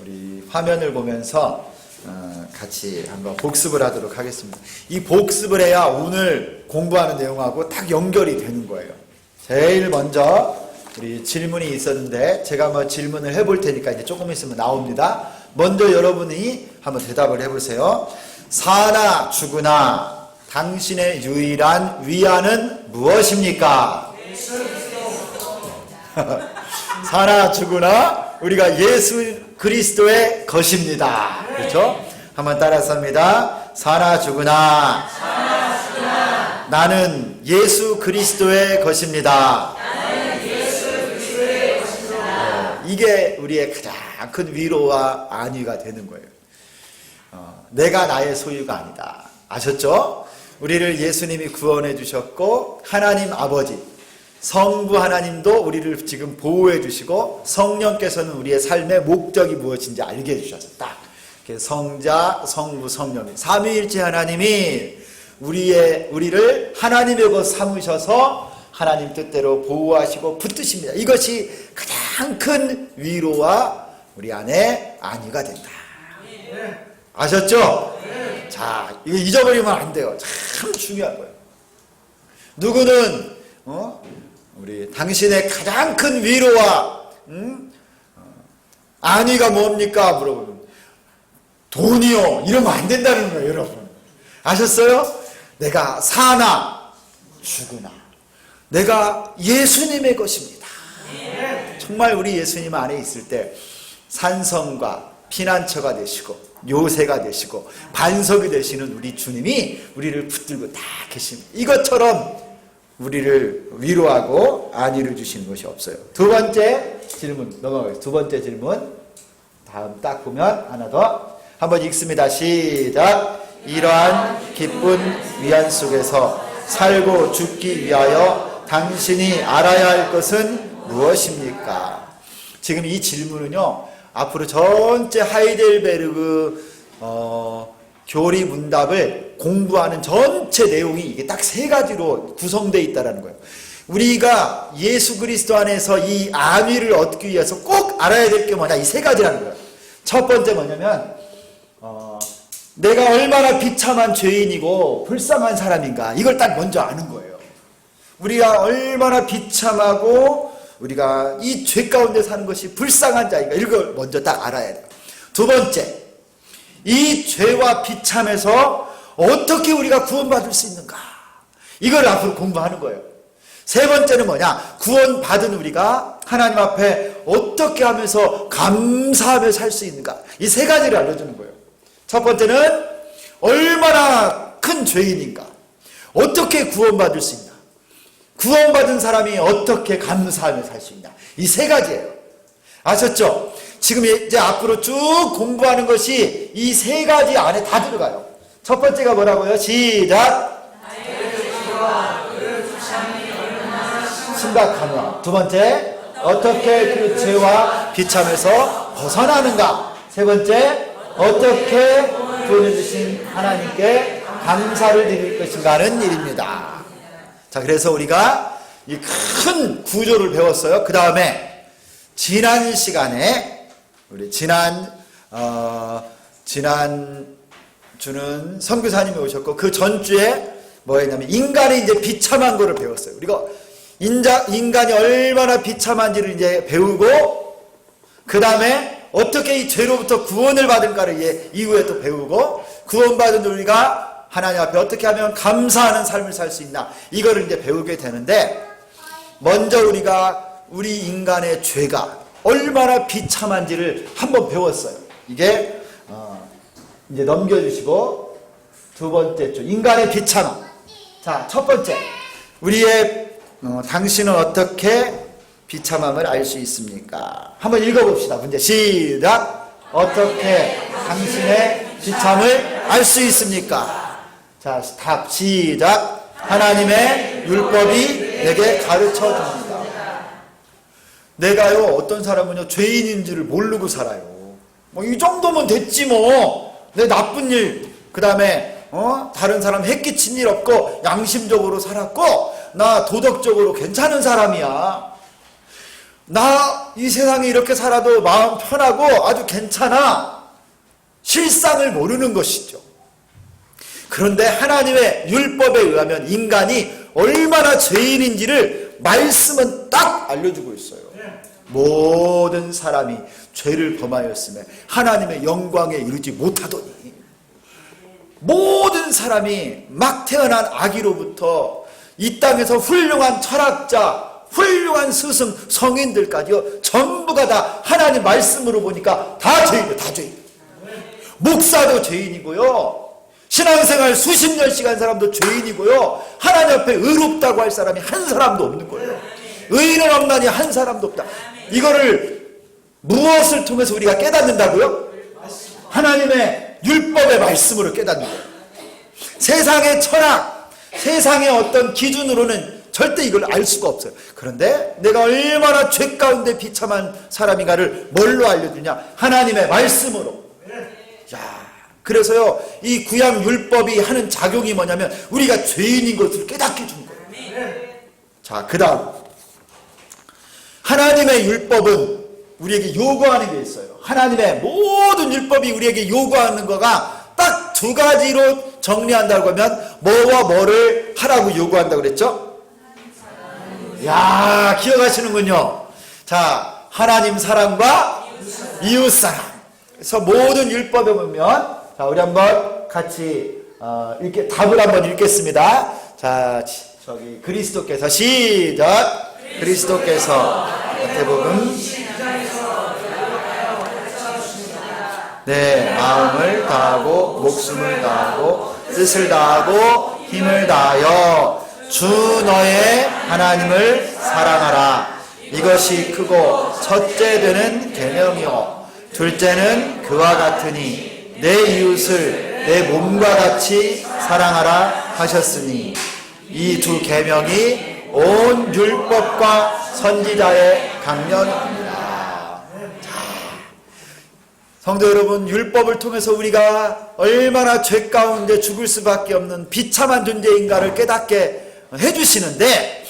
우리 화면을 보면서 같이 한번 복습을 하도록 하겠습니다. 이 복습을 해야 오늘 공부하는 내용하고 딱 연결이 되는 거예요. 제일 먼저 우리 질문이 있었는데 제가 뭐 질문을 해볼 테니까 이제 조금 있으면 나옵니다. 먼저 여러분이 한번 대답을 해보세요. 사나 죽으나 당신의 유일한 위안은 무엇입니까? 사나 죽으나 우리가 예수 그리스도의 것입니다. 그렇죠? 한번 따라서 합니다. 사나 죽으나 나는 예수 그리스도의 것입니다. 이게 우리의 가장 큰 위로와 안위가 되는 거예요. 내가 나의 소유가 아니다. 아셨죠? 우리를 예수님이 구원해 주셨고 하나님 아버지 성부 하나님도 우리를 지금 보호해 주시고 성령께서는 우리의 삶의 목적이 무엇인지 알게 해주셨다. 성자, 성부, 성령이 삼위일체 하나님이 우리를 하나님의 것 삼으셔서 하나님 뜻대로 보호하시고 붙드십니다. 이것이 가장 큰 위로와 우리 안에 안위가 된다. 아셨죠? 자, 이거 잊어버리면 안 돼요. 참 중요한 거예요. 누구는 우리 당신의 가장 큰 위로와 안위가 뭡니까? 물어보면 돈이요. 이러면 안 된다는 거예요, 여러분. 아셨어요? 내가 사나 죽으나 내가 예수님의 것입니다. 정말 우리 예수님 안에 있을 때 산성과 피난처가 되시고 요새가 되시고 반석이 되시는 우리 주님이 우리를 붙들고 다 계십니다. 이것처럼 우리를 위로하고 안위를 주시는 것이 없어요. 두 번째 질문 넘어가겠습니다. 두 번째 질문 다음 딱 보면 하나 더 한번 읽습니다. 시작. 이러한 기쁜 위안 속에서 살고 죽기 위하여 당신이 알아야 할 것은 무엇입니까? 지금 이 질문은요 앞으로 전체 하이델베르그 교리 문답을 공부하는 전체 내용이 이게 딱 세 가지로 구성되어 있다는 거예요. 우리가 예수 그리스도 안에서 이 안위를 얻기 위해서 꼭 알아야 될 게 뭐냐, 이 세 가지라는 거예요. 첫 번째 뭐냐면 내가 얼마나 비참한 죄인이고 불쌍한 사람인가, 이걸 딱 먼저 아는 거예요. 우리가 얼마나 비참하고 우리가 이 죄 가운데 사는 것이 불쌍한 자인가, 이걸 먼저 딱 알아야 돼요. 두 번째, 이 죄와 비참에서 어떻게 우리가 구원받을 수 있는가, 이걸 앞으로 공부하는 거예요. 세 번째는 뭐냐, 구원받은 우리가 하나님 앞에 어떻게 하면서 감사하며 살 수 있는가, 이 세 가지를 알려주는 거예요. 첫 번째는 얼마나 큰 죄인인가, 어떻게 구원받을 수 있나, 구원받은 사람이 어떻게 감사하며 살 수 있나, 이 세 가지예요. 아셨죠? 지금 이제 앞으로 쭉 공부하는 것이 이 세 가지 안에 다 들어가요. 첫 번째가 뭐라고요? 시작. 심각하며. 두 번째, 어떻게 그 죄와 비참에서 벗어나는가. 세 번째, 어떻게 구원해 주신 하나님께 감사를 드릴 것인가 하는 일입니다. 자, 그래서 우리가 이 큰 구조를 배웠어요. 그 다음에 지난 시간에 우리 지난 주는 선교사님이 오셨고 그 전주에 뭐였냐면 인간이 이제 비참한 거를 배웠어요. 우리가 인간이 얼마나 비참한지를 이제 배우고 그 다음에 어떻게 이 죄로부터 구원을 받은가를 이후에 또 배우고 구원받은 우리가 하나님 앞에 어떻게 하면 감사하는 삶을 살 수 있나, 이거를 이제 배우게 되는데, 먼저 우리가 우리 인간의 죄가 얼마나 비참한지를 한번 배웠어요. 이게 이제 넘겨주시고 두 번째 쪽 인간의 비참함. 자, 첫 번째 우리의 당신은 어떻게 비참함을 알 수 있습니까? 한번 읽어봅시다. 문제 시작. 어떻게 당신의 비참을 알 수 있습니까? 자, 답 시작. 하나님의 율법이 내게 가르쳐 줍니다. 내가요, 어떤 사람은요 죄인인 줄을 모르고 살아요. 뭐 이 정도면 됐지 뭐. 내 나쁜 일, 그 다음에 다른 사람 해끼친 일 없고 양심적으로 살았고 나 도덕적으로 괜찮은 사람이야. 나 이 세상에 이렇게 살아도 마음 편하고 아주 괜찮아. 실상을 모르는 것이죠. 그런데 하나님의 율법에 의하면 인간이 얼마나 죄인인지를 말씀은 딱 알려주고 있어요. 모든 사람이 죄를 범하였으며 하나님의 영광에 이르지 못하더니, 모든 사람이 막 태어난 아기로부터 이 땅에서 훌륭한 철학자, 훌륭한 스승, 성인들까지요, 전부가 다 하나님 말씀으로 보니까 다 죄인이에요. 다 죄인. 목사도 죄인이고요, 신앙생활 수십 년씩 한 사람도 죄인이고요, 하나님 앞에 의롭다고 할 사람이 한 사람도 없는 거예요. 의인은 없나니 한 사람도 없다. 이거를 무엇을 통해서 우리가 깨닫는다고요? 하나님의 율법의 말씀으로 깨닫는 거예요. 세상의 철학, 세상의 어떤 기준으로는 절대 이걸 알 수가 없어요. 그런데 내가 얼마나 죄 가운데 비참한 사람인가를 뭘로 알려주냐? 하나님의 말씀으로. 야, 그래서요, 이 구약 율법이 하는 작용이 뭐냐면 우리가 죄인인 것을 깨닫게 준 거예요. 자, 그 다음, 하나님의 율법은 우리에게 요구하는 게 있어요. 하나님의 모든 율법이 우리에게 요구하는 거가 딱 두 가지로 정리한다고 하면 뭐와 뭐를 하라고 요구한다고 그랬죠? 야, 기억하시는군요. 자, 하나님 사랑과 이웃 사랑. 그래서 모든 율법에 보면, 자, 우리 한번 같이 답을 한번 읽겠습니다. 자, 저기 그리스도께서, 시작. 그리스도께서 마태복음 내 마음을 다하고 목숨을 다하고 뜻을 다하고 힘을 다하여 주 너의 하나님을 사랑하라. 이것이 크고 첫째 되는 계명이요 둘째는 그와 같으니 내 이웃을 내 몸과 같이 사랑하라 하셨으니 이 두 계명이 온 율법과 선지자의 강령입니다. 성도 여러분, 율법을 통해서 우리가 얼마나 죄 가운데 죽을 수밖에 없는 비참한 존재인가를 깨닫게 해주시는데,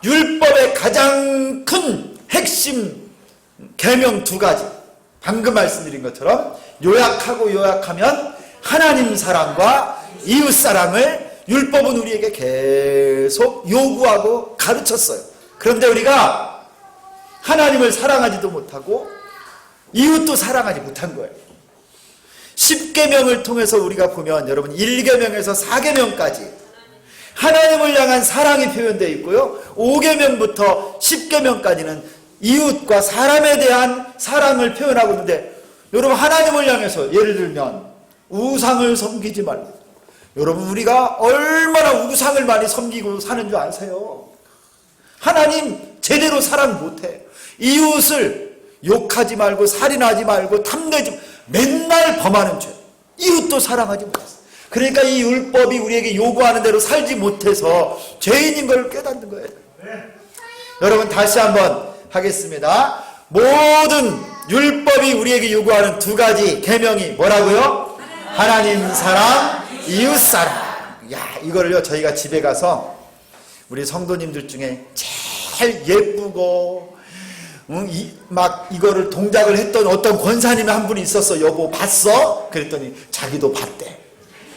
율법의 가장 큰 핵심 계명 두 가지, 방금 말씀드린 것처럼 요약하면 하나님 사랑과 이웃 사랑을 율법은 우리에게 계속 요구하고 가르쳤어요. 그런데 우리가 하나님을 사랑하지도 못하고 이웃도 사랑하지 못한 거예요. 10계명을 통해서 우리가 보면 여러분 1계명에서 4계명까지 하나님을 향한 사랑이 표현되어 있고요, 5계명부터 10계명까지는 이웃과 사람에 대한 사랑을 표현하고 있는데, 여러분 하나님을 향해서 예를 들면 우상을 섬기지 말고, 여러분 우리가 얼마나 우상을 많이 섬기고 사는 줄 아세요? 하나님 제대로 사랑 못해. 이웃을 욕하지 말고 살인하지 말고 탐내지 말고 맨날 범하는 죄, 이웃도 사랑하지 못했어. 그러니까 이 율법이 우리에게 요구하는 대로 살지 못해서 죄인인 걸 깨닫는 거예요. 여러분 다시 한번 하겠습니다. 모든 율법이 우리에게 요구하는 두 가지 계명이 뭐라고요? 하나님 사랑, 이웃 사랑. 야, 이거를요 저희가 집에 가서 우리 성도님들 중에 제일 예쁘고 막 이거를 동작을 했던 어떤 권사님이 한 분이 있었어. 여보 봤어? 그랬더니 자기도 봤대.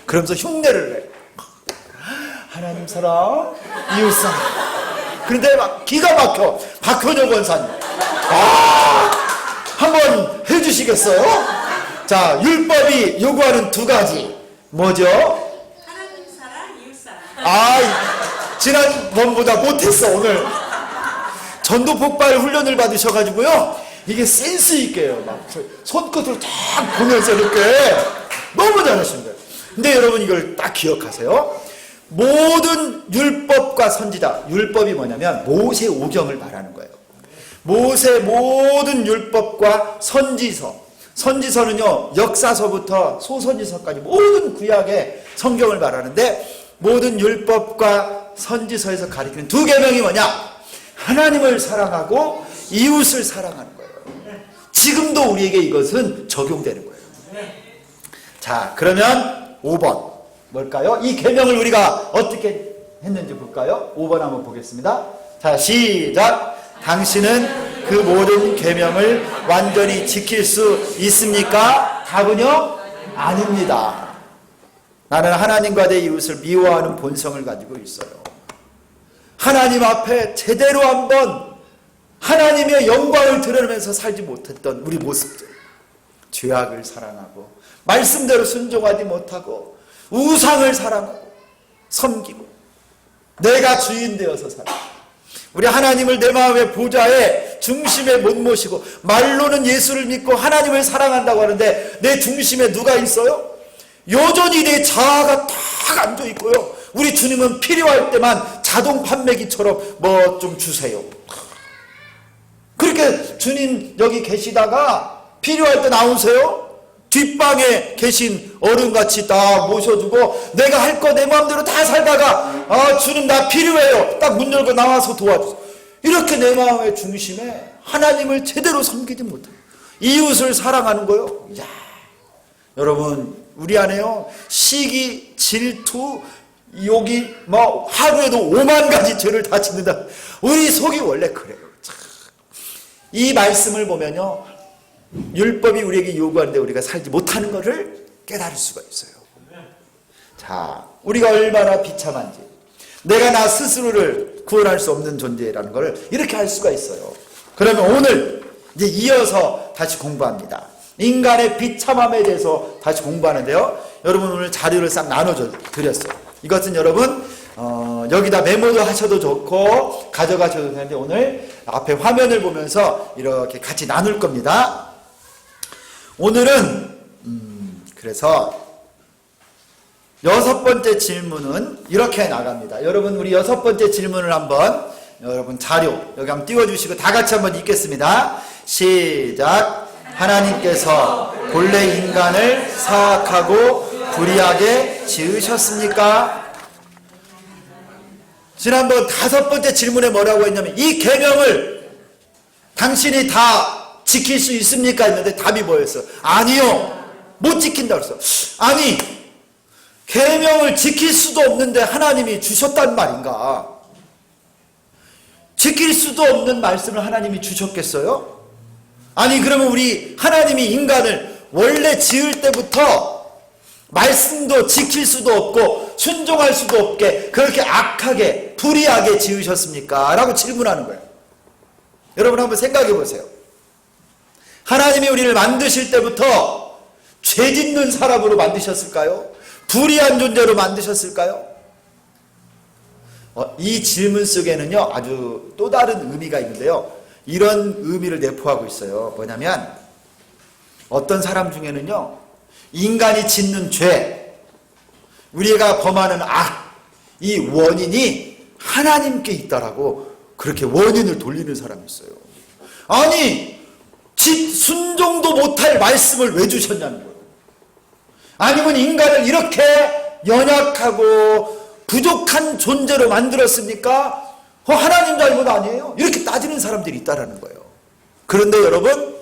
그러면서 흉내를 내. 하나님 사랑, 이웃 사랑. 그런데 막 기가 막혀. 박현효 권사님. 한번 해주시겠어요? 자, 율법이 요구하는 두 가지 뭐죠? 하나님 사랑, 이웃 사랑. 지난번보다 못했어 오늘. 전도 폭발 훈련을 받으셔가지고요, 이게 센스 있게요. 막 손끝을 쫙 보면서 이렇게 너무 잘하십니다. 근데 여러분 이걸 딱 기억하세요. 모든 율법과 선지자, 율법이 뭐냐면 모세 오경을 말하는 거예요. 모세 모든 율법과 선지서, 선지서는요 역사서부터 소선지서까지 모든 구약의 성경을 말하는데, 모든 율법과 선지서에서 가리키는 두 계명이 뭐냐? 하나님을 사랑하고 이웃을 사랑하는 거예요. 지금도 우리에게 이것은 적용되는 거예요. 자, 그러면 5번 뭘까요? 이 계명을 우리가 어떻게 했는지 볼까요? 5번 한번 보겠습니다. 자, 시작. 당신은 그 모든 계명을 완전히 지킬 수 있습니까? 답은요, 아닙니다. 나는 하나님과 내 이웃을 미워하는 본성을 가지고 있어요. 하나님 앞에 제대로 한번 하나님의 영광을 드러내면서 살지 못했던 우리 모습들, 죄악을 사랑하고 말씀대로 순종하지 못하고 우상을 사랑하고 섬기고 내가 주인 되어서 살아. 우리 하나님을 내 마음의 보좌에 중심에 못 모시고 말로는 예수를 믿고 하나님을 사랑한다고 하는데 내 중심에 누가 있어요? 여전히 내 자아가 딱 앉아 있고요. 우리 주님은 필요할 때만 자동 판매기처럼 뭐 좀 주세요. 그렇게 주님 여기 계시다가 필요할 때 나오세요. 뒷방에 계신 어른같이 다 모셔주고 내가 할 거 내 마음대로 다 살다가 주님 나 필요해요. 딱 문 열고 나와서 도와주세요. 이렇게 내 마음의 중심에 하나님을 제대로 섬기지 못해요. 이웃을 사랑하는 거요. 이야, 여러분 우리 안에요 시기, 질투, 욕이 뭐 하루에도 5만 가지 죄를 다 짓는다. 우리 속이 원래 그래요. 이 말씀을 보면요 율법이 우리에게 요구하는데 우리가 살지 못하는 것을 깨달을 수가 있어요. 자, 우리가 얼마나 비참한지, 내가 나 스스로를 구원할 수 없는 존재라는 것을 이렇게 할 수가 있어요. 그러면 오늘 이제 이어서 다시 공부합니다. 인간의 비참함에 대해서 다시 공부하는데요. 여러분 오늘 자료를 싹 나눠드렸어요. 이것은 여러분 여기다 메모도 하셔도 좋고 가져가셔도 되는데 오늘 앞에 화면을 보면서 이렇게 같이 나눌 겁니다. 오늘은 그래서 6번째 질문은 이렇게 나갑니다. 여러분 우리 6번째 질문을 한번 여러분 자료 여기 한번 띄워주시고 다 같이 한번 읽겠습니다. 시작. 하나님께서 본래 인간을 사악하고 불의하게 지으셨습니까? 지난번 5번째 질문에 뭐라고 했냐면 이 계명을 당신이 다 지킬 수 있습니까? 했는데 답이 뭐였어? 아니요. 못 지킨다고 했어. 아니 계명을 지킬 수도 없는데 하나님이 주셨단 말인가? 지킬 수도 없는 말씀을 하나님이 주셨겠어요? 아니 그러면 우리 하나님이 인간을 원래 지을 때부터 말씀도 지킬 수도 없고 순종할 수도 없게 그렇게 악하게 불의하게 지으셨습니까? 라고 질문하는 거예요. 여러분 한번 생각해 보세요. 하나님이 우리를 만드실 때부터 죄 짓는 사람으로 만드셨을까요? 불의한 존재로 만드셨을까요? 이 질문 속에는요 아주 또 다른 의미가 있는데요. 이런 의미를 내포하고 있어요. 뭐냐면 어떤 사람 중에는요 인간이 짓는 죄, 우리가 범하는 악, 이 원인이 하나님께 있다라고 그렇게 원인을 돌리는 사람이 있어요. 아니 순종도 못할 말씀을 왜 주셨냐는 거예요. 아니면 인간을 이렇게 연약하고 부족한 존재로 만들었습니까? 하나님 잘못 아니에요? 이렇게 따지는 사람들이 있다라는 거예요. 그런데 여러분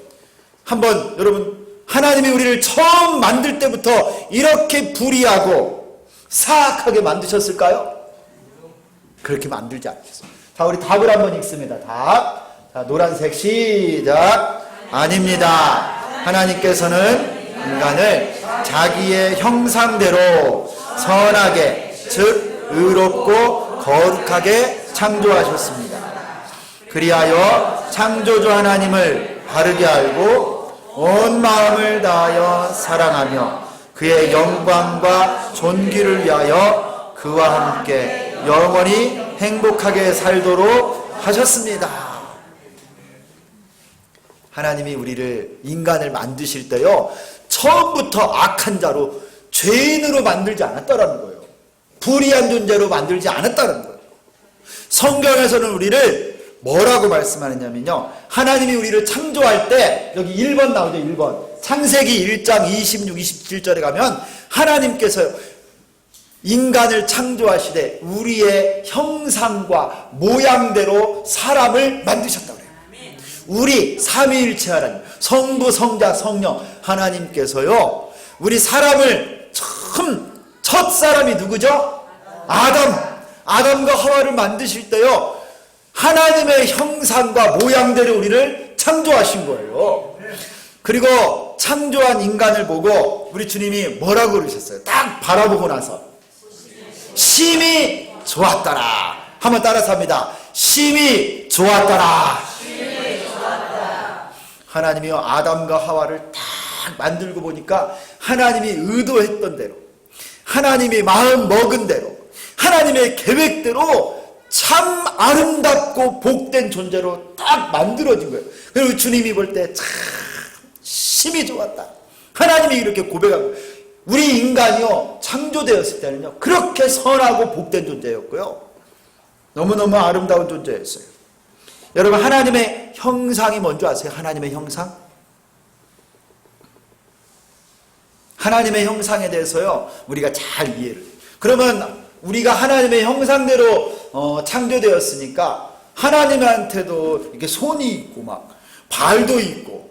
하나님이 우리를 처음 만들 때부터 이렇게 불의하고 사악하게 만드셨을까요? 그렇게 만들지 않겠어요. 자, 우리 답을 한번 읽습니다. 답. 자, 노란색 시작. 아닙니다. 하나님께서는 인간을 자기의 형상대로 선하게, 즉 의롭고 거룩하게 창조하셨습니다. 그리하여 창조주 하나님을 바르게 알고 온 마음을 다하여 사랑하며 그의 영광과 존귀를 위하여 그와 함께 영원히 행복하게 살도록 하셨습니다. 하나님이 우리를 인간을 만드실 때요 처음부터 악한 자로 죄인으로 만들지 않았다라는 거예요. 불의한 존재로 만들지 않았다는 거예요. 성경에서는 우리를 뭐라고 말씀하느냐면요 하나님이 우리를 창조할 때 여기 1번 나오죠. 1번 창세기 1장 26, 27절에 가면 하나님께서 인간을 창조하시되 우리의 형상과 모양대로 사람을 만드셨다고 그래요. 우리 삼위일체 하나님 성부 성자 성령 하나님께서요 우리 사람을 처음 첫 사람이 누구죠? 아담과 하와를 만드실 때요 하나님의 형상과 모양대로 우리를 창조하신 거예요. 그리고 창조한 인간을 보고 우리 주님이 뭐라고 그러셨어요? 딱 바라보고 나서 심히 좋았더라. 한번 따라서 합니다. 심히 좋았더라. 하나님이 아담과 하와를 딱 만들고 보니까 하나님이 의도했던 대로, 하나님이 마음 먹은 대로, 하나님의 계획대로 참 아름답고 복된 존재로 딱 만들어진 거예요. 그리고 주님이 볼 때 참 심히 좋았다. 하나님이 이렇게 고백하고, 우리 인간이요 창조되었을 때는요 그렇게 선하고 복된 존재였고요, 너무너무 아름다운 존재였어요. 여러분, 하나님의 형상이 뭔지 아세요? 하나님의 형상? 하나님의 형상에 대해서요 우리가 잘 이해를, 그러면 우리가 하나님의 형상대로 창조되었으니까 하나님한테도 이렇게 손이 있고 막 발도 있고,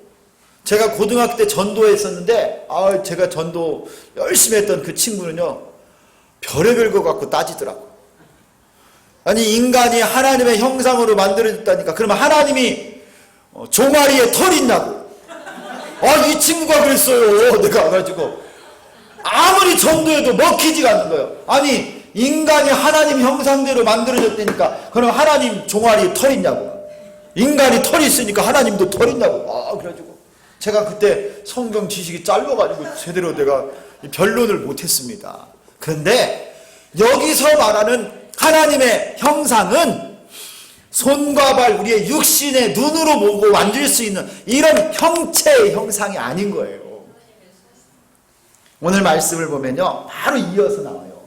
제가 고등학교 때 전도했었는데 제가 전도 열심히 했던 그 친구는요 별의별 거 갖고 따지더라고. 아니, 인간이 하나님의 형상으로 만들어졌다니까 그러면 하나님이 종아리에 털이 있냐고. 이 친구가 그랬어요. 내가 와가지고 아무리 전도해도 먹히지가 않는 거예요. 아니, 인간이 하나님 형상대로 만들어졌다니까 그럼 하나님 종아리에 털 있냐고. 인간이 털이 있으니까 하나님도 털 있냐고. 그래가지고 제가 그때 성경 지식이 짧아가지고 제대로 내가 변론을 못했습니다. 그런데 여기서 말하는 하나님의 형상은 손과 발, 우리의 육신의 눈으로 보고 만질 수 있는 이런 형체의 형상이 아닌 거예요. 오늘 말씀을 보면요 바로 이어서 나와요.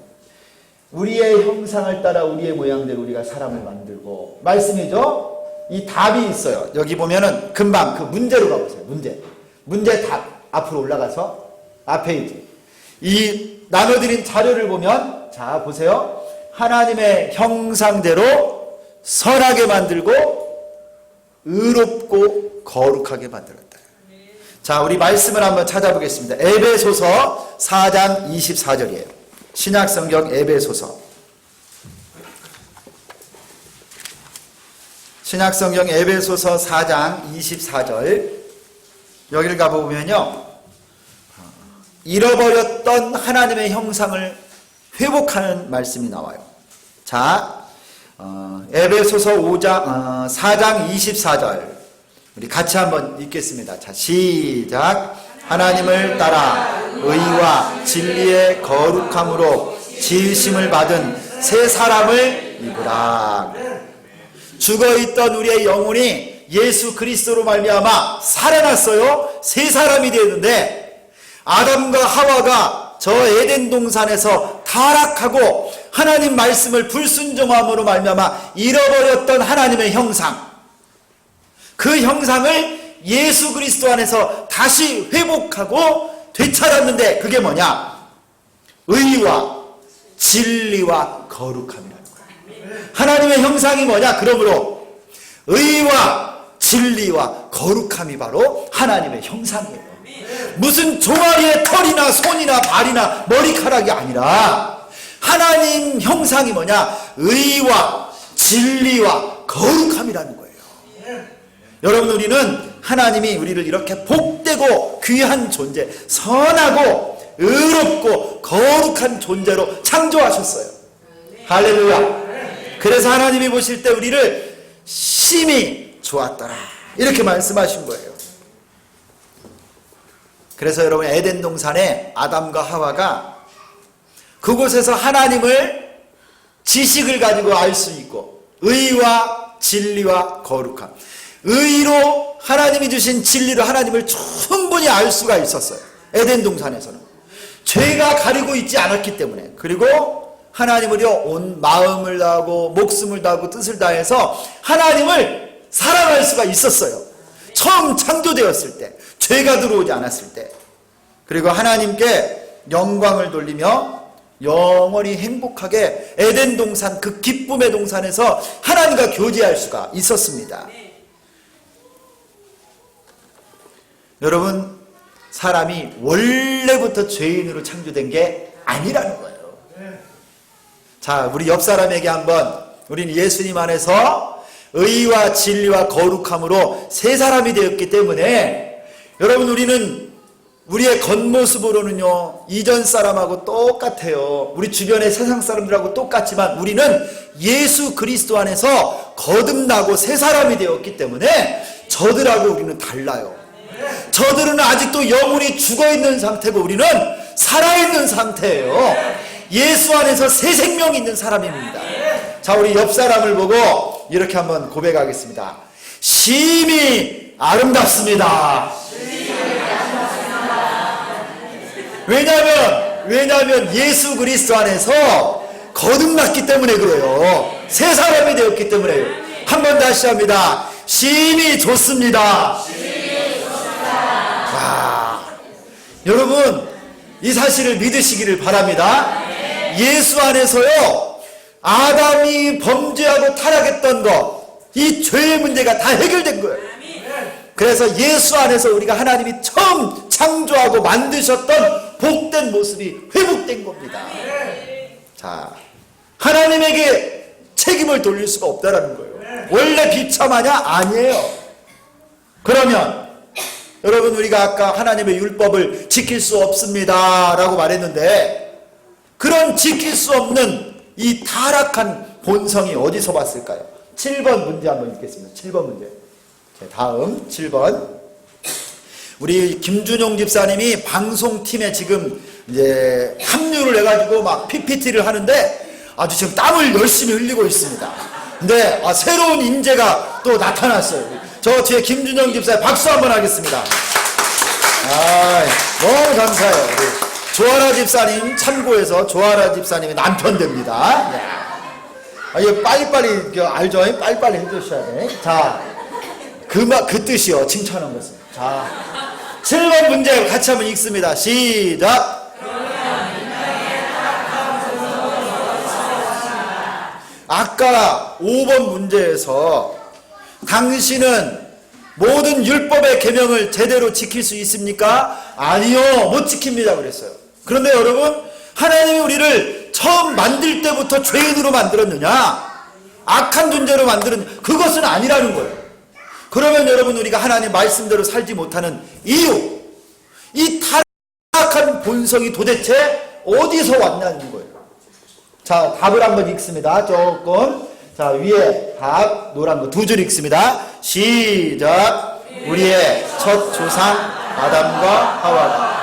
우리의 형상을 따라 우리의 모양대로 우리가 사람을 만들고, 말씀이죠. 이 답이 있어요. 여기 보면은 금방 그 문제로 가보세요. 문제 답 앞으로 올라가서 앞페이지, 이 나눠드린 자료를 보면, 자 보세요. 하나님의 형상대로 선하게 만들고 의롭고 거룩하게 만들었다. 자, 우리 말씀을 한번 찾아보겠습니다. 에베소서 4장 24절이에요. 신약성경 에베소서. 신약성경 에베소서 4장 24절. 여기를 가보면요, 잃어버렸던 하나님의 형상을 회복하는 말씀이 나와요. 자, 에베소서 4장 24절 우리 같이 한번 읽겠습니다. 자, 시작. 하나님을 따라 의와 진리의 거룩함으로 지으심을 받은 새 사람을 입으라. 죽어있던 우리의 영혼이 예수 그리스도로 말미암아 살아났어요. 새 사람이 되었는데, 아담과 하와가 저 에덴 동산에서 타락하고 하나님 말씀을 불순종함으로 말미암아 잃어버렸던 하나님의 형상, 그 형상을 예수 그리스도 안에서 다시 회복하고 되찾았는데, 그게 뭐냐? 의와 진리와 거룩함이라는 거예요. 하나님의 형상이 뭐냐? 그러므로 의와 진리와 거룩함이 바로 하나님의 형상이에요. 무슨 종아리에 털이나 손이나 발이나 머리카락이 아니라 하나님 형상이 뭐냐? 의와 진리와 거룩함이라는 거예요. 여러분, 우리는 하나님이 우리를 이렇게 복되고 귀한 존재, 선하고 의롭고 거룩한 존재로 창조하셨어요. 할렐루야. 그래서 하나님이 보실 때 우리를 심히 좋았더라 이렇게 말씀하신 거예요. 그래서 여러분, 에덴 동산에 아담과 하와가 그곳에서 하나님을 지식을 가지고 알 수 있고, 의와 진리와 거룩함, 의로 하나님이 주신 진리로 하나님을 충분히 알 수가 있었어요. 에덴 동산에서는 죄가 가리고 있지 않았기 때문에. 그리고 하나님을요 온 마음을 다하고 목숨을 다하고 뜻을 다해서 하나님을 사랑할 수가 있었어요. 처음 창조되었을 때, 죄가 들어오지 않았을 때. 그리고 하나님께 영광을 돌리며 영원히 행복하게 에덴 동산, 그 기쁨의 동산에서 하나님과 교제할 수가 있었습니다. 여러분, 사람이 원래부터 죄인으로 창조된 게 아니라는 거예요. 자, 우리 옆 사람에게 한번, 우리는 예수님 안에서 의와 진리와 거룩함으로 새 사람이 되었기 때문에 여러분 우리는 우리의 겉모습으로는요 이전 사람하고 똑같아요. 우리 주변의 세상 사람들하고 똑같지만 우리는 예수 그리스도 안에서 거듭나고 새 사람이 되었기 때문에 저들하고 우리는 달라요. 저들은 아직도 영혼이 죽어있는 상태고 우리는 살아있는 상태예요. 예수 안에서 새 생명이 있는 사람입니다. 자, 우리 옆 사람을 보고 이렇게 한번 고백하겠습니다. 심히 아름답습니다. 왜냐하면 예수 그리스도 안에서 거듭났기 때문에 그래요. 새 사람이 되었기 때문에요. 한 번 다시 합니다. 심히 좋습니다. 여러분 이 사실을 믿으시기를 바랍니다. 예수 안에서요 아담이 범죄하고 타락했던 것 이 죄의 문제가 다 해결된 거예요. 그래서 예수 안에서 우리가 하나님이 처음 창조하고 만드셨던 복된 모습이 회복된 겁니다. 자, 하나님에게 책임을 돌릴 수가 없다라는 거예요. 원래 비참하냐? 아니에요. 그러면 여러분 우리가 아까 하나님의 율법을 지킬 수 없습니다 라고 말했는데 그런 지킬 수 없는 이 타락한 본성이 어디서 왔을까요? 7번 문제 한번 읽겠습니다. 7번 문제. 다음 7번. 우리 김준용 집사님이 방송팀에 지금 이제 합류를 해가지고 막 PPT를 하는데 아주 지금 땀을 열심히 흘리고 있습니다. 근데 새로운 인재가 또 나타났어요. 저 뒤에 김준영 집사님 박수 한번 하겠습니다. 너무 감사해요. 조아라 집사님 참고해서 조아라 집사님의 남편 됩니다. 이거 빨리빨리 알죠? 빨리빨리 해주셔야 돼. 자, 그 뜻이요. 칭찬한 것은. 자, 7번 문제 같이 한번 읽습니다. 시작. 아까 5번 문제에서 당신은 모든 율법의 계명을 제대로 지킬 수 있습니까? 아니요, 못 지킵니다 그랬어요. 그런데 여러분 하나님이 우리를 처음 만들 때부터 죄인으로 만들었느냐? 악한 존재로 만드는 그것은 아니라는 거예요. 그러면 여러분 우리가 하나님 말씀대로 살지 못하는 이유, 이 타락한 본성이 도대체 어디서 왔냐는 거예요. 자, 답을 한번 읽습니다. 조금. 자, 위에 답 노란 거 두 줄 읽습니다. 시작. 우리의 첫 조상 아담과 하와가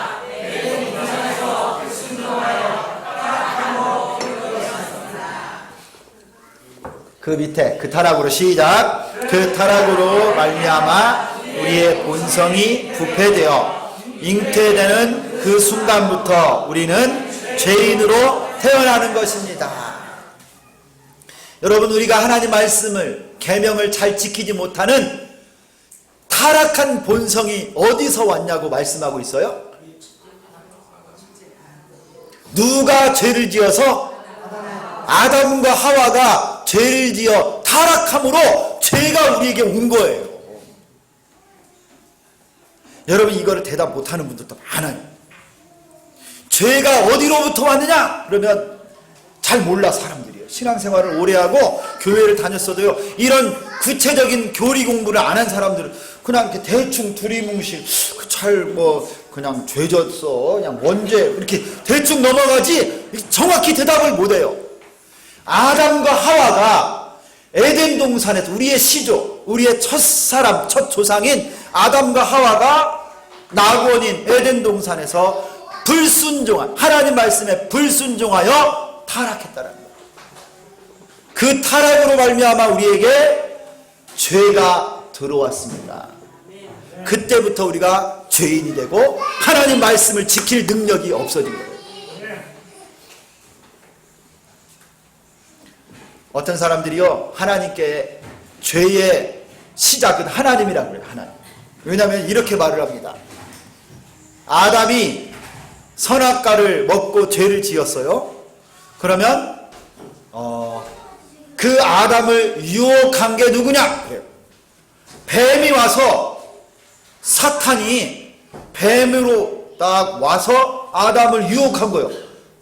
그 밑에 그 타락으로 시작. 그 타락으로 말미암아 우리의 본성이 부패되어 잉태되는 그 순간부터 우리는 죄인으로 태어나는 것입니다. 여러분 우리가 하나님 말씀을 계명을 잘 지키지 못하는 타락한 본성이 어디서 왔냐고 말씀하고 있어요? 누가 죄를 지어서? 아담과 하와가 죄를 지어 타락함으로 죄가 우리에게 온 거예요. 여러분 이거를 대답 못하는 분들도 많아요. 죄가 어디로부터 왔느냐? 그러면 잘 몰라 사람들이요. 신앙생활을 오래 하고 교회를 다녔어도요 이런 구체적인 교리 공부를 안 한 사람들은 그냥 이렇게 대충 두리뭉실 그냥 죄졌어 그냥 원죄 이렇게 대충 넘어가지 정확히 대답을 못해요. 아담과 하와가 에덴 동산에서 우리의 시조, 우리의 첫사람, 첫 조상인 아담과 하와가 낙원인 에덴 동산에서 하나님 말씀에 불순종하여 타락했다는 거예요. 그 타락으로 말미암아 우리에게 죄가 들어왔습니다. 그때부터 우리가 죄인이 되고 하나님 말씀을 지킬 능력이 없어진 거예요. 어떤 사람들이요 하나님께 죄의 시작은 하나님이라고 그래요. 하나님. 왜냐하면 이렇게 말을 합니다. 아담이 선악과를 먹고 죄를 지었어요. 그러면 그 아담을 유혹한 게 누구냐? 그래요. 뱀이 와서 사탄이 뱀으로 딱 와서 아담을 유혹한 거예요.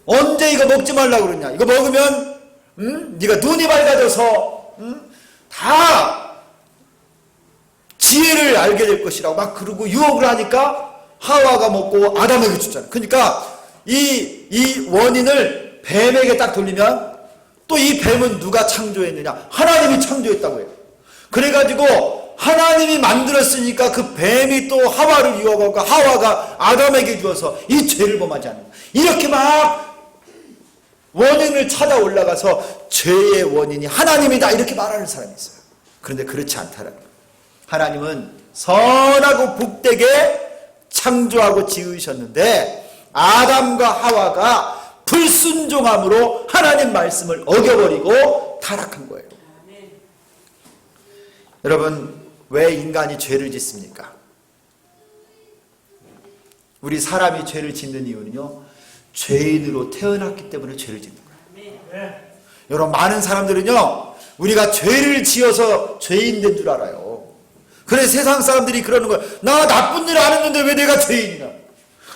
언제 이거 먹지 말라고 그러냐? 이거 먹으면 네가 눈이 밝아져서 다 지혜를 알게 될 것이라고 막 그러고 유혹을 하니까 하와가 먹고 아담에게 줬잖아요. 그러니까 이 원인을 뱀에게 딱 돌리면 또 이 뱀은 누가 창조했느냐? 하나님이 창조했다고 해요. 그래가지고 하나님이 만들었으니까 그 뱀이 또 하와를 유혹하고 하와가 아담에게 주어서 이 죄를 범하지 않는다. 이렇게 막 원인을 찾아 올라가서 죄의 원인이 하나님이다 이렇게 말하는 사람이 있어요. 그런데 그렇지 않다라는 거예요. 하나님은 선하고 복되게 창조하고 지으셨는데 아담과 하와가 불순종함으로 하나님 말씀을 어겨버리고 타락한 거예요. 여러분, 왜 인간이 죄를 짓습니까? 우리 사람이 죄를 짓는 이유는요, 죄인으로 태어났기 때문에 죄를 짓는 거예요. 여러분, 많은 사람들은요, 우리가 죄를 지어서 죄인 된 줄 알아요. 그래 세상 사람들이 그러는 거예요. 나 나쁜 일 안 했는데 왜 내가 죄인이냐?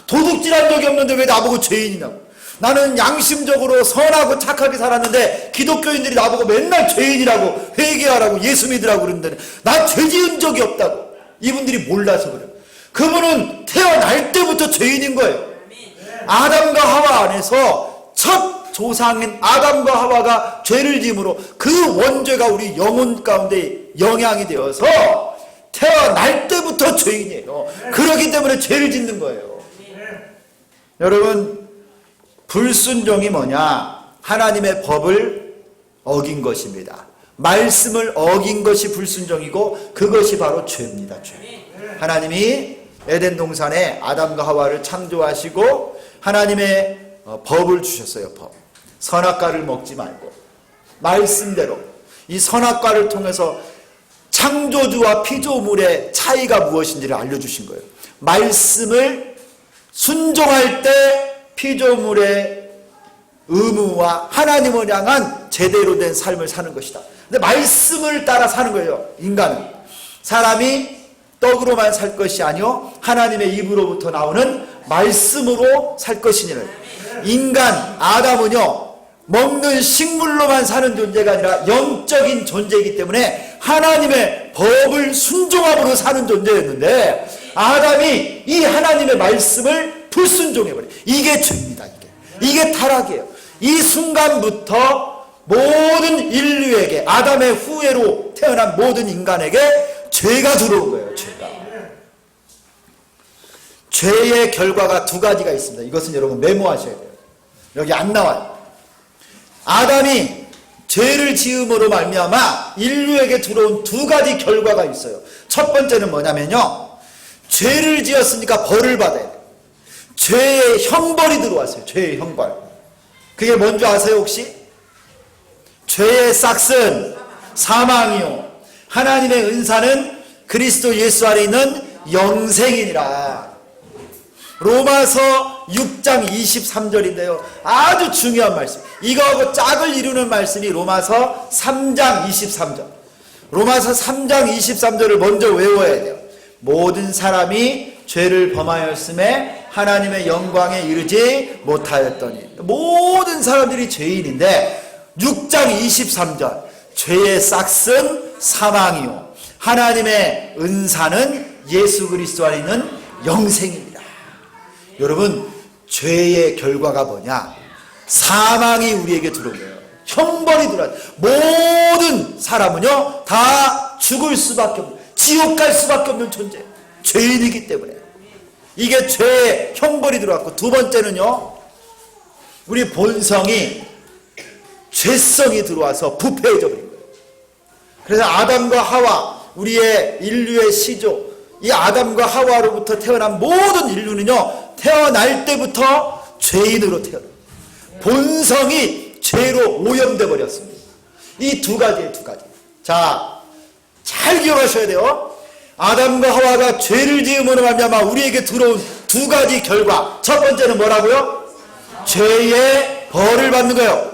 도둑질한 적이 없는데 왜 나보고 죄인이냐? 나는 양심적으로 선하고 착하게 살았는데 기독교인들이 나보고 맨날 죄인이라고 회개하라고 예수 믿으라고 그러는데 나 죄 지은 적이 없다고. 이분들이 몰라서 그래요. 그분은 태어날 때부터 죄인인 거예요. 아담과 하와 안에서 첫 조상인 아담과 하와가 죄를 지음으로 그 원죄가 우리 영혼 가운데 영향이 되어서 태어날 때부터 죄인이에요. 그렇기 때문에 죄를 짓는 거예요. 여러분, 불순종이 뭐냐? 하나님의 법을 어긴 것입니다. 말씀을 어긴 것이 불순종이고 그것이 바로 죄입니다. 죄. 하나님이 에덴 동산에 아담과 하와를 창조하시고 하나님의 법을 주셨어요. 법. 선악과를 먹지 말고 말씀대로 이 선악과를 통해서 창조주와 피조물의 차이가 무엇인지를 알려주신 거예요. 말씀을 순종할 때 피조물의 의무와 하나님을 향한 제대로 된 삶을 사는 것이다. 근데 말씀을 따라 사는 거예요. 인간은. 사람이 떡으로만 살 것이 아니요 하나님의 입으로부터 나오는 말씀으로 살 것이니라. 인간 아담은요 먹는 식물로만 사는 존재가 아니라 영적인 존재이기 때문에 하나님의 법을 순종함으로 사는 존재였는데 아담이 이 하나님의 말씀을 불순종해버려요. 이게 죄입니다. 이게 타락이에요. 이 순간부터 모든 인류에게 아담의 후예로 태어난 모든 인간에게 죄가 들어온 거예요. 죄의 결과가 두 가지가 있습니다. 이것은 여러분 메모하셔야 돼요. 여기 안 나와요. 아담이 죄를 지음으로 말미암아 인류에게 들어온 두 가지 결과가 있어요. 첫 번째는 뭐냐면요, 죄를 지었으니까 벌을 받아야 돼요. 죄의 형벌이 들어왔어요. 죄의 형벌. 그게 뭔지 아세요 혹시? 죄의 싹은 사망이요 하나님의 은사는 그리스도 예수 안에 있는 영생이니라. 로마서 6장 23절인데요 아주 중요한 말씀, 이거하고 짝을 이루는 말씀이 로마서 3장 23절. 로마서 3장 23절을 먼저 외워야 돼요. 모든 사람이 죄를 범하였음에 하나님의 영광에 이르지 못하였더니. 모든 사람들이 죄인인데 6장 23절 죄의 싹은 사망이요 하나님의 은사는 예수 그리스도 안에 있는 영생입니다. 여러분, 죄의 결과가 뭐냐? 사망이 우리에게 들어온 거예요. 형벌이 들어와요. 모든 사람은요 다 죽을 수밖에 없는, 지옥 갈 수밖에 없는 존재, 죄인이기 때문에 이게 죄의 형벌이 들어왔고, 두 번째는요 우리 본성이 죄성이 들어와서 부패해져 버린 거예요. 그래서 아담과 하와, 우리의 인류의 시조, 이 아담과 하와로부터 태어난 모든 인류는요 태어날 때부터 죄인으로 태어나요. 본성이 죄로 오염돼 버렸습니다. 이 두 가지예요. 두 가지. 자, 잘 기억하셔야 돼요. 아담과 하와가 죄를 지음으로 말미암아 우리에게 들어온 두 가지 결과. 첫 번째는 뭐라고요? 죄의 벌을 받는 거예요.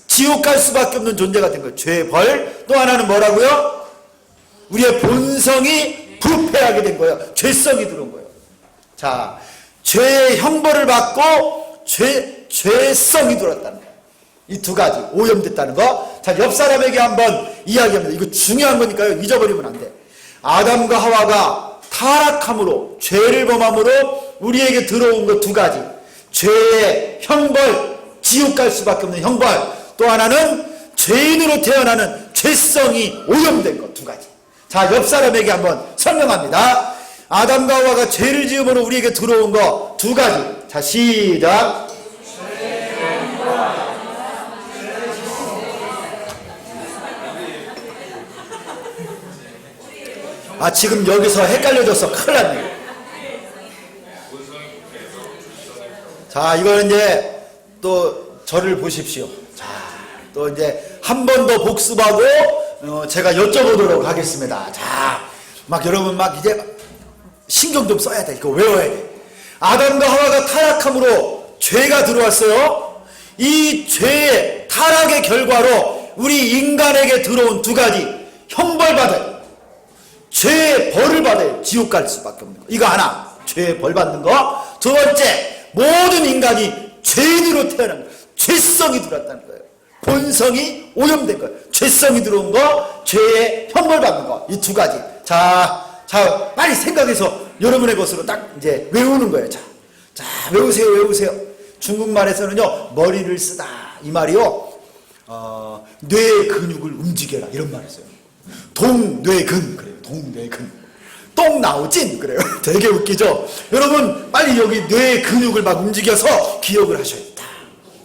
지옥 갈 수밖에 없는 존재가 된 거예요. 죄의 벌. 또 하나는 뭐라고요? 우리의 본성이 부패하게 된 거예요. 죄성이 들어온 거예요. 자, 죄의 형벌을 받고 죄성이 들어왔다는 거예요. 이 두 가지 오염됐다는 거. 자, 옆 사람에게 한번 이야기합니다. 이거 중요한 거니까요. 잊어버리면 안 돼. 아담과 하와가 타락함으로, 죄를 범함으로 우리에게 들어온 것 두 가지. 죄의 형벌, 지옥 갈 수밖에 없는 형벌. 또 하나는 죄인으로 태어나는 죄성이 오염된 것 두 가지. 자, 옆 사람에게 한번 설명합니다. 아담과 하와가 죄를 지음으로 우리에게 들어온 거 두 가지. 자, 시작. 아, 지금 여기서 헷갈려져서 큰일 났네. 자, 이거는 이제 또 저를 보십시오. 자, 또 이제 한 번 더 복습하고 제가 여쭤보도록 하겠습니다. 자, 막 여러분 막 이제 신경 좀 써야 돼. 이거 외워야 돼. 아담과 하와가 타락함으로 죄가 들어왔어요. 이 죄의 타락의 결과로 우리 인간에게 들어온 두 가지 형벌받아요. 죄의 벌을 받아요. 지옥 갈 수밖에 없는 거. 이거 하나, 죄의 벌 받는 거. 두 번째, 모든 인간이 죄인으로 태어난 거. 죄성이 들어왔다는 거예요. 본성이 오염된 거예요. 죄성이 들어온 거, 죄의 형벌 받는 거. 이 두 가지. 자, 빨리 생각해서 여러분의 것으로 딱 이제 외우는 거예요. 자, 외우세요. 중국말에서는요, 머리를 쓰다. 이 말이요, 뇌의 근육을 움직여라. 이런 말을 써요. 동뇌근. 그래요. 동뇌근. 똥 나오진. 그래요. 되게 웃기죠? 여러분, 빨리 여기 뇌의 근육을 막 움직여서 기억을 하셔야겠다.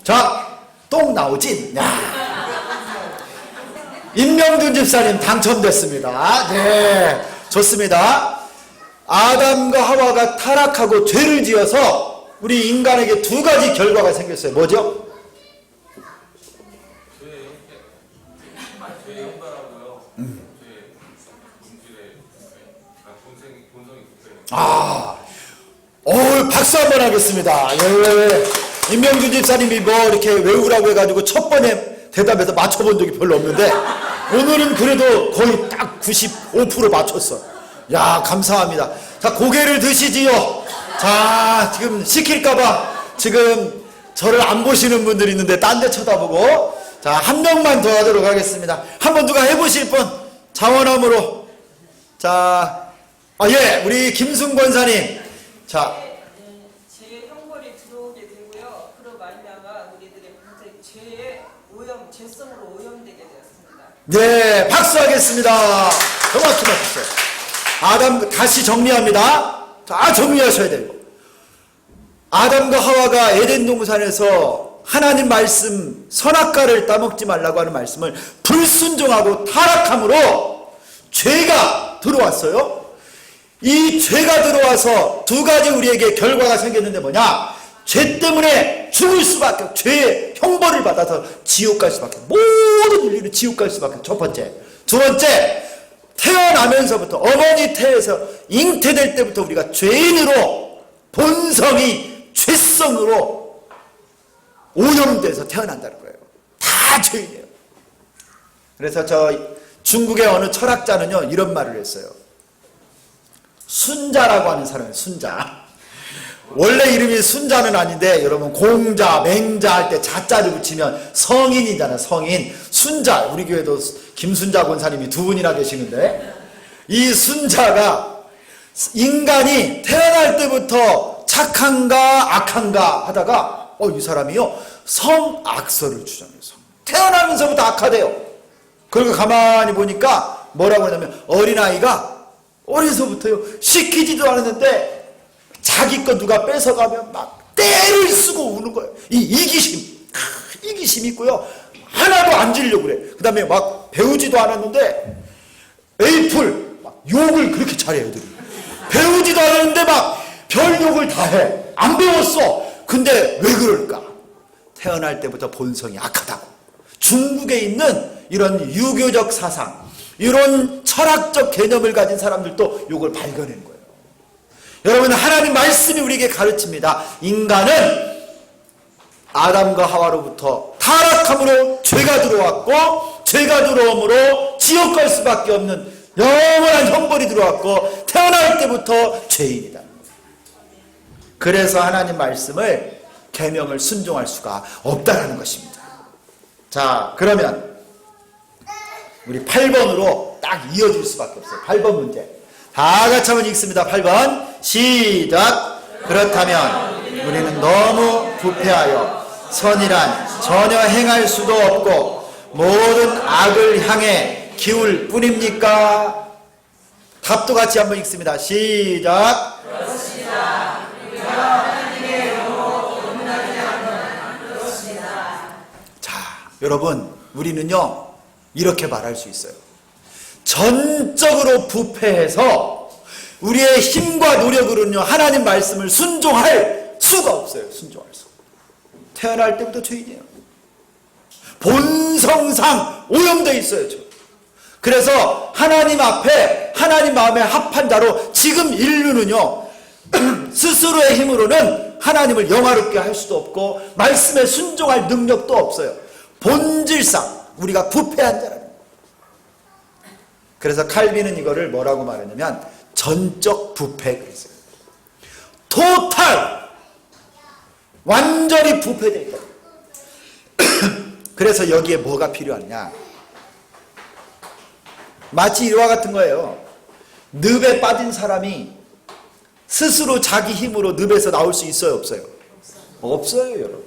자, 똥 나오진. 야. 임명준 집사님 당첨됐습니다. 네. 좋습니다. 아담과 하와가 타락하고 죄를 지어서 우리 인간에게 두 가지 결과가 생겼어요. 뭐죠? 박수 한번 하겠습니다. 예. 임명준 집사님이 뭐 이렇게 외우라고 해가지고 첫 번에 대답해서 맞춰본 적이 별로 없는데 오늘은 그래도 거의 딱 95% 맞췄어. 야, 감사합니다. 자, 고개를 드시지요. 자, 지금 시킬까봐 지금 저를 안 보시는 분들이 있는데 딴 데 쳐다보고. 자, 한 명만 더 하도록 하겠습니다. 한번 누가 해보실 분? 자원함으로. 자, 예, 우리 김순 권사님. 자, 죄의 형벌이 들어오게 되고요. 그로 말미암아 우리들의 굉장히 죄의 오염, 죄성으로 오염되게 되었습니다. 네, 박수하겠습니다. 정확히 맞췄어요. 아담, 다시 정리합니다. 다 정리하셔야 돼요. 아담과 하와가 에덴 동산에서 하나님 말씀 선악과를 따먹지 말라고 하는 말씀을 불순종하고 타락함으로 죄가 들어왔어요. 이 죄가 들어와서 두 가지 우리에게 결과가 생겼는데 뭐냐? 죄 때문에 죽을 수밖에 없고 죄의 형벌을 받아서 지옥 갈 수밖에 없고 모든 인류는 지옥 갈 수밖에 없고 첫 번째. 두 번째, 태어나면서부터 어머니 태에서 잉태될 때부터 우리가 죄인으로 본성이 죄성으로 오염돼서 태어난다는 거예요. 다 죄인이에요. 그래서 저 중국의 어느 철학자는요 이런 말을 했어요. 순자라고 하는 사람이에요. 순자. 원래 이름이 순자는 아닌데 여러분 공자, 맹자 할 때 자자를 붙이면 성인이잖아요. 성인. 순자. 우리 교회도 김순자 권사님이 두 분이나 계시는데 이 순자가 인간이 태어날 때부터 착한가 악한가 하다가 이 사람이요 성악설을 주장해서 태어나면서부터 악하대요. 그리고 가만히 보니까 뭐라고 하냐면 어린아이가 어려서부터요 시키지도 않았는데 자기 거 누가 뺏어가면 막 떼를 쓰고 우는 거예요. 이 이기심이 있고요. 하나도 안 지려고 그래. 그 다음에 막 배우지도 않았는데 에이플 막 욕을 그렇게 잘해 애들이. 배우지도 않았는데 막 별 욕을 다 해. 안 배웠어. 근데 왜 그럴까? 태어날 때부터 본성이 악하다고. 중국에 있는 이런 유교적 사상, 이런 철학적 개념을 가진 사람들도 이걸 발견하는 거예요. 여러분, 하나님 말씀이 우리에게 가르칩니다. 인간은 아담과 하와로부터 타락함으로 죄가 들어왔고 죄가 들어옴으로 지옥 갈 수밖에 없는 영원한 형벌이 들어왔고 태어날 때부터 죄인이다. 그래서 하나님 말씀을 계명을 순종할 수가 없다는 것입니다. 자, 그러면 우리 8번으로 딱 이어질 수밖에 없어요. 8번 문제. 다 같이 한번 읽습니다. 8번 시작. 그렇다면 우리는 너무 부패하여 선이란 전혀 행할 수도 없고 모든 악을 향해 기울 뿐입니까? 답도 같이 한번 읽습니다. 시작. 그렇습니다. 자, 여러분, 우리는요 이렇게 말할 수 있어요. 전적으로 부패해서 우리의 힘과 노력으로는요 하나님 말씀을 순종할 수가 없어요. 순종할 수. 태어날 때부터 죄인이에요. 본성상 오염되어 있어요. 그래서 하나님 앞에 하나님 마음에 합한 자로 지금 인류는요 스스로의 힘으로는 하나님을 영화롭게 할 수도 없고 말씀에 순종할 능력도 없어요. 본질상 우리가 부패한 자라는 거예요. 그래서 칼빈은 이거를 뭐라고 말하냐면 전적 부패 그랬어요. 토탈 완전히 부패되어 있다. 그래서 여기에 뭐가 필요하냐? 마치 이와 같은 거예요. 늪에 빠진 사람이 스스로 자기 힘으로 늪에서 나올 수 있어요, 없어요? 없어요, 여러분.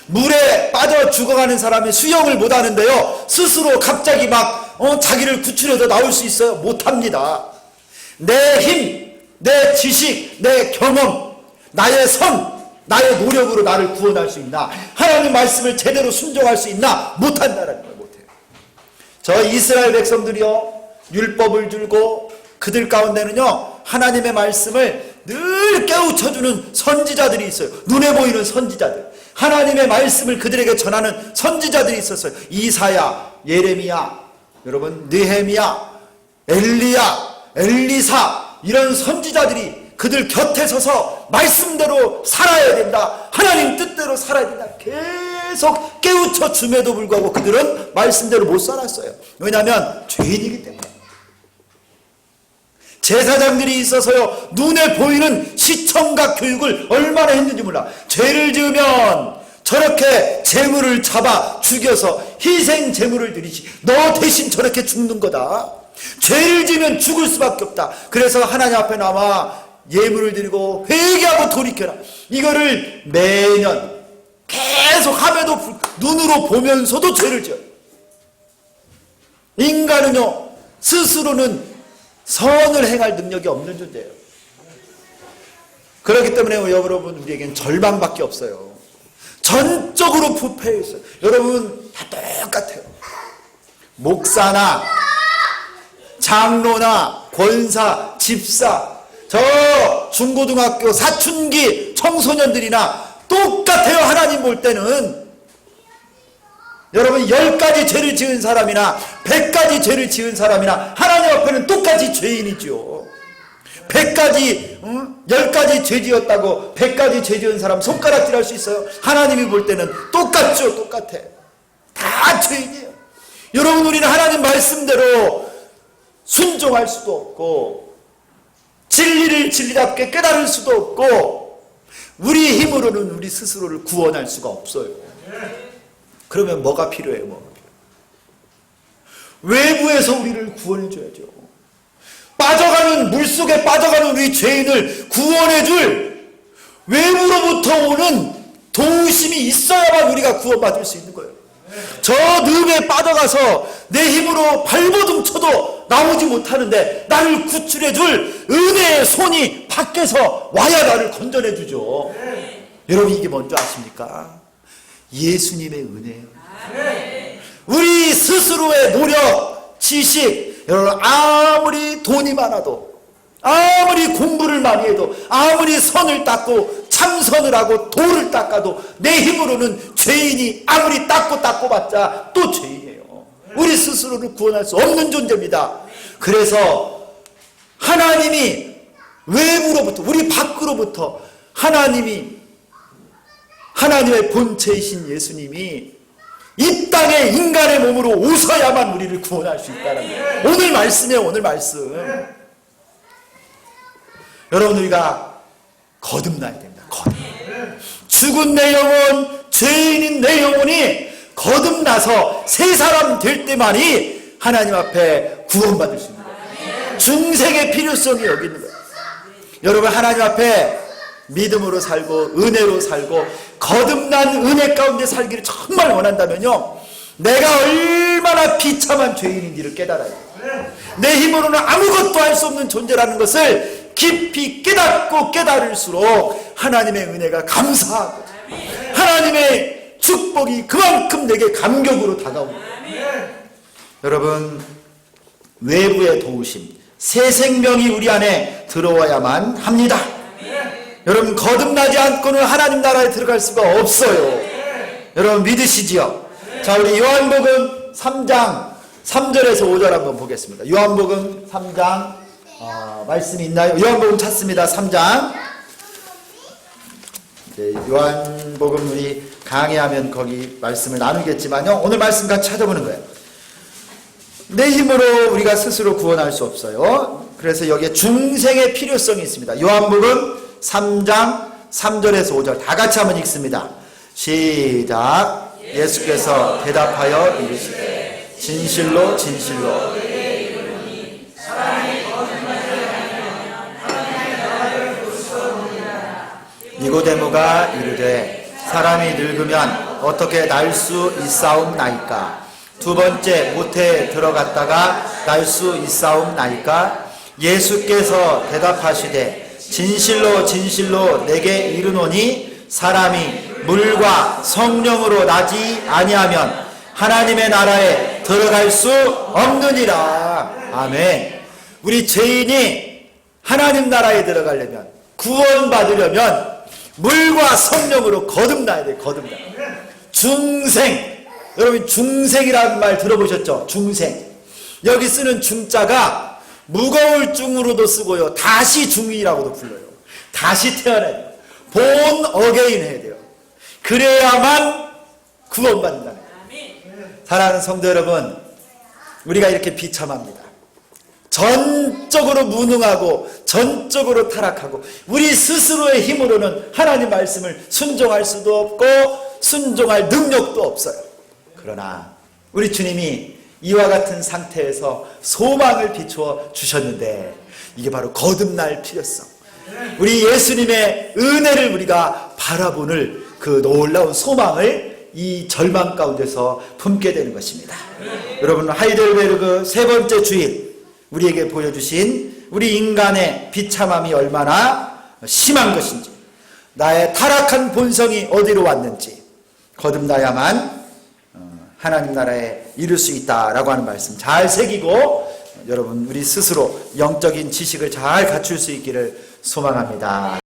물에 빠져 죽어가는 사람이 수영을 못하는데요 스스로 갑자기 막 자기를 구출해서 나올 수 있어요? 못합니다. 내 힘, 내 지식, 내 경험, 나의 선, 나의 노력으로 나를 구원할 수 있나? 하나님 말씀을 제대로 순종할 수 있나? 못한다라는 걸 못해요. 저 이스라엘 백성들이요 율법을 들고 그들 가운데는요 하나님의 말씀을 늘 깨우쳐주는 선지자들이 있어요. 눈에 보이는 선지자들, 하나님의 말씀을 그들에게 전하는 선지자들이 있었어요. 이사야, 예레미야, 여러분 느헤미야, 엘리야, 엘리사, 이런 선지자들이 그들 곁에 서서 말씀대로 살아야 된다, 하나님 뜻대로 살아야 된다 계속 깨우쳐 줌에도 불구하고 그들은 말씀대로 못 살았어요. 왜냐하면 죄인이기 때문에. 제사장들이 있어서요 눈에 보이는 시청각 교육을 얼마나 했는지 몰라. 죄를 지으면 저렇게 재물을 잡아 죽여서 희생 재물을 드리지, 너 대신 저렇게 죽는 거다. 죄를 지으면 죽을 수밖에 없다. 그래서 하나님 앞에 나와 예물을 드리고 회개하고 돌이켜라, 이거를 매년 계속 함에도 눈으로 보면서도 죄를 지어요. 인간은요 스스로는 선을 행할 능력이 없는 존재예요. 그렇기 때문에 여러분 우리에겐 절망밖에 없어요. 전적으로 부패해 있어요. 여러분 다 똑같아요. 목사나 장로나 권사, 집사, 저 중고등학교 사춘기 청소년들이나 똑같아요. 하나님 볼 때는. 여러분 10가지 죄를 지은 사람이나 100가지 죄를 지은 사람이나 하나님 앞에는 똑같이 죄인이죠. 100가지 10가지 죄 지었다고 100가지 죄 지은 사람 손가락질 할 수 있어요? 하나님이 볼 때는 똑같죠. 똑같아. 다 죄인이에요. 여러분 우리는 하나님 말씀대로 순종할 수도 없고 진리를 진리답게 깨달을 수도 없고 우리 힘으로는 우리 스스로를 구원할 수가 없어요. 그러면 뭐가 필요해요? 뭐가 필요해요? 외부에서 우리를 구원해줘야죠. 빠져가는 물속에 빠져가는 우리 죄인을 구원해줄 외부로부터 오는 도우심이 있어야만 우리가 구원받을 수 있는 거예요. 저 늪에 빠져가서 내 힘으로 발버둥 쳐도 나오지 못하는데 나를 구출해줄 은혜의 손이 밖에서 와야 나를 건져내주죠. 여러분 이게 뭔지 아십니까? 예수님의 은혜예요. 우리 스스로의 노력, 지식, 여러분 아무리 돈이 많아도, 아무리 공부를 많이 해도, 아무리 선을 닦고 참선을 하고 도를 닦아도 내 힘으로는 죄인이 아무리 닦고 봤자 또 죄인이에요. 우리 스스로를 구원할 수 없는 존재입니다. 그래서 하나님이 외부로부터, 우리 밖으로부터 하나님의 본체이신 예수님이 이 땅에 인간의 몸으로 오셔야만 우리를 구원할 수 있다는 거예요. 오늘 말씀이에요. 오늘 말씀. 여러분 우리가 거듭나야 됩니다. 거듭. 죽은 내 영혼, 죄인인 내 영혼이 거듭나서 새 사람 될 때만이 하나님 앞에 구원받을 수 있는 거예요. 중생의 필요성이 여기 있는 거예요. 여러분, 하나님 앞에 믿음으로 살고 은혜로 살고 거듭난 은혜 가운데 살기를 정말 원한다면요, 내가 얼마나 비참한 죄인인지를 깨달아요. 내 힘으로는 아무것도 할 수 없는 존재라는 것을 깊이 깨닫고 깨달을수록 하나님의 은혜가 감사하고 하나님의 축복이 그만큼 내게 감격으로 다가옵니다. 여러분, 외부의 도우심, 새 생명이 우리 안에 들어와야만 합니다. 여러분, 거듭나지 않고는 하나님 나라에 들어갈 수가 없어요. 여러분, 믿으시지요? 자, 우리 요한복음 3장 3절에서 5절 한번 보겠습니다. 요한복음 3장 말씀이 있나요? 요한복음 찾습니다. 3장. 네, 요한복음 우리 강의하면 거기 말씀을 나누겠지만요, 오늘 말씀 같이 찾아보는 거예요. 내 힘으로 우리가 스스로 구원할 수 없어요. 그래서 여기에 중생의 필요성이 있습니다. 요한복음 3장 3절에서 5절 다 같이 한번 읽습니다. 시작. 예수께서 대답하여 이르시되 진실로 진실로 니고데모가 이르되 사람이 늙으면 어떻게 날 수 있사옵나이까? 두 번째 모태에 들어갔다가 날 수 있사옵나이까? 예수께서 대답하시되 진실로 진실로 내게 이르노니 사람이 물과 성령으로 나지 아니하면 하나님의 나라에 들어갈 수 없느니라. 아멘. 우리 죄인이 하나님 나라에 들어가려면, 구원받으려면 물과 성령으로 거듭나야 돼. 거듭나. 중생. 여러분, 중생이라는 말 들어보셨죠? 중생. 여기 쓰는 중자가 무거울 중으로도 쓰고요, 다시 중이라고도 불러요. 다시 태어나야 돼요. 본 어게인 해야 돼요. 그래야만 구원받는다. 사랑하는 성도 여러분, 우리가 이렇게 비참합니다. 전적으로 무능하고 전적으로 타락하고 우리 스스로의 힘으로는 하나님 말씀을 순종할 수도 없고 순종할 능력도 없어요. 그러나 우리 주님이 이와 같은 상태에서 소망을 비추어 주셨는데, 이게 바로 거듭날 필요성, 우리 예수님의 은혜를 우리가 바라보는 그 놀라운 소망을 이 절망 가운데서 품게 되는 것입니다. 여러분, 하이델베르그 세 번째 주일 우리에게 보여주신 우리 인간의 비참함이 얼마나 심한 것인지, 나의 타락한 본성이 어디로 왔는지, 거듭나야만 하나님 나라에 이룰 수 있다라고 하는 말씀 잘 새기고, 여러분 우리 스스로 영적인 지식을 잘 갖출 수 있기를 소망합니다.